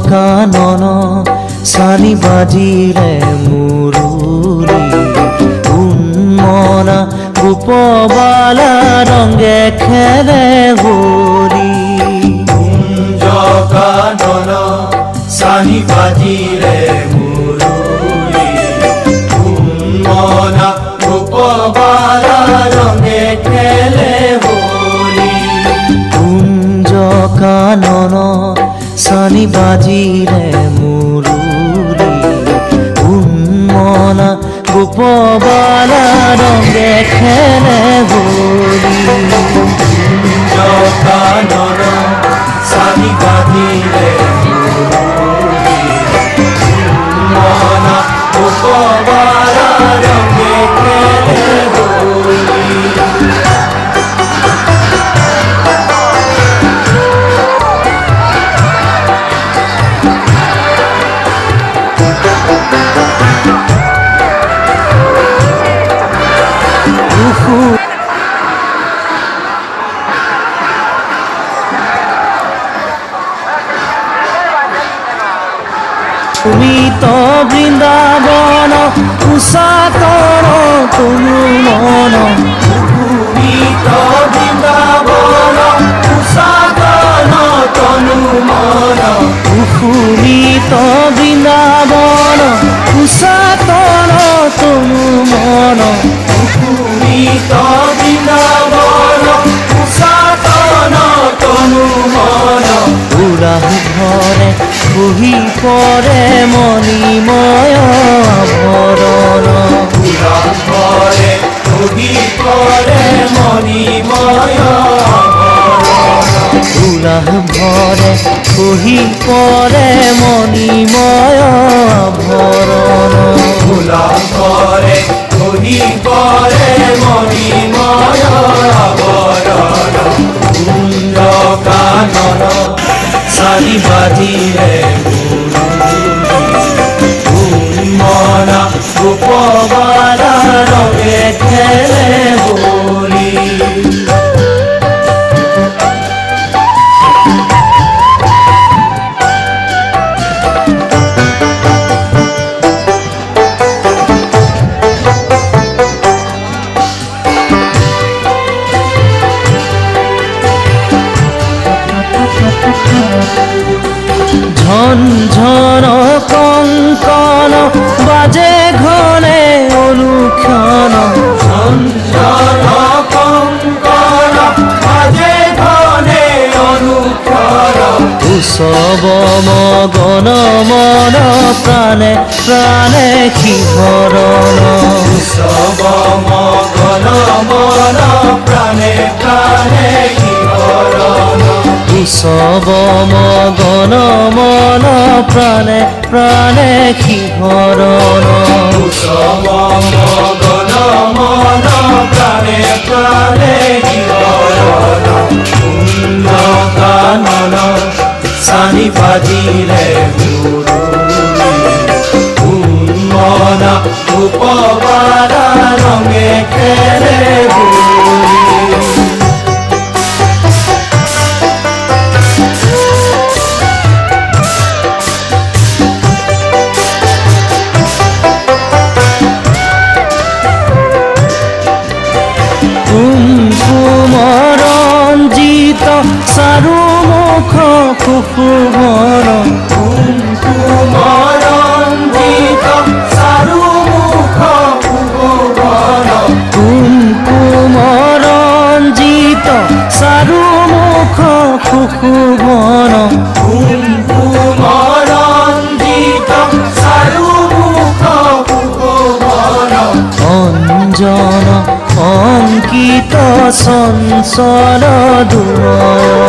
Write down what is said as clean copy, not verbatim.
কানন সানি বাজিলে মুরুলি উন্মনা গোপবালা রঙে খেলে হোলি কুঞ্জ কানন সানি বাজিলে মুরুলি উন্মনা গোপবালা রঙে খেলে হোলি কুঞ্জ কানন সানি বাজিলে মুরুলি উন্মনা গোপবালা রঙে খেলে হোলি কুঞ্জ কানন সানি বাজিলে মুরুলি উন্মনা গোপবালা রঙে খেলে হোলি তুমি তো বৃন্দাবন উষাতর তনু মন তুমি তো বৃন্দাবন উষাতন তনু মন তুমি তো বৃন্দাবন উষাতর তনু মন তুমি তো বৃন্দাবন উষাতন তনু মন উলাহ ঘরে বহি পরে মণিময় আভরণ ঘরে বহি পরে মণিময় উলাহ ঘরে বহি পরে মণিময় আভরণ ঘরে বহি পরে মণিময় আভরণ কুঞ্জ কানন সানি বাজিলে উন্মনা গোপবালা রঙে খেলে হোলি ঝনঝন কঙ্কন বাজে ঘনে অনুক্ষণ ঝঞ্ঝন কঙ্কণ বাজে ঘনে অনুক্ষণ উৎসব মগন মন প্রাণে প্রাণে শিহরণ উৎসব মগন মন প্রাণে প্রাণে শিহরণ উৎসব মগন মন প্রাণে প্রাণে শিহরণ উৎসব মগন মন প্রাণে প্রাণে শিহরণ কুঞ্জ কানন সানি বাজিলে মুরুলি উন্মনা গোপবালা রঙে খেলে হোলি কুমকুমরঞ্জিত চারু মুখ কুকুমর কুমকুমরঞ্জিত চারু মুখ কুকুমর কুমকুমরঞ্জিত চারু মুখ সুশোভন কুমকুমৰঞ্জিত চাৰুমুখ সুশোভন অঞ্জন অঙ্কিত চঞ্চল দুমল